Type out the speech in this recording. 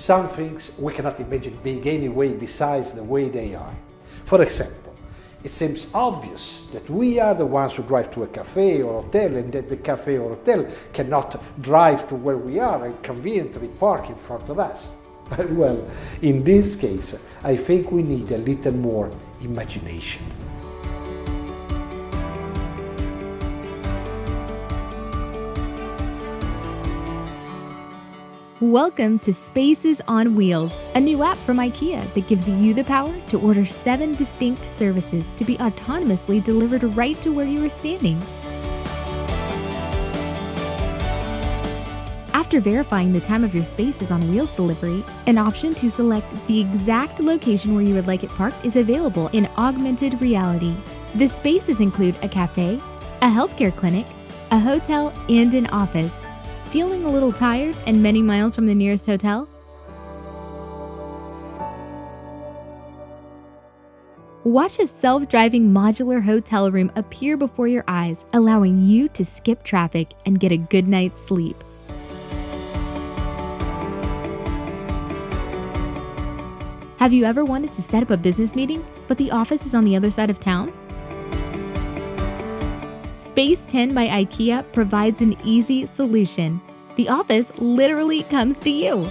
some things we cannot imagine being any way besides the way they are. For example, it seems obvious that we are the ones who drive to a cafe or hotel, and that the cafe or hotel cannot drive to where we are and conveniently park in front of us. Well, in this case, I think we need a little more imagination. Welcome to Spaces on Wheels, a new app from Ikea that gives you the power to order 7 distinct services to be autonomously delivered right to where you are standing. After verifying the time of your Spaces on Wheels delivery, an option to select the exact location where you would like it parked is available in augmented reality. The spaces include a cafe, a healthcare clinic, a hotel, and an office. Feeling a little tired and many miles from the nearest hotel? Watch a self-driving modular hotel room appear before your eyes, allowing you to skip traffic and get a good night's sleep. Have you ever wanted to set up a business meeting, but the office is on the other side of town? Space 10 by Ikea provides an easy solution. The office literally comes to you.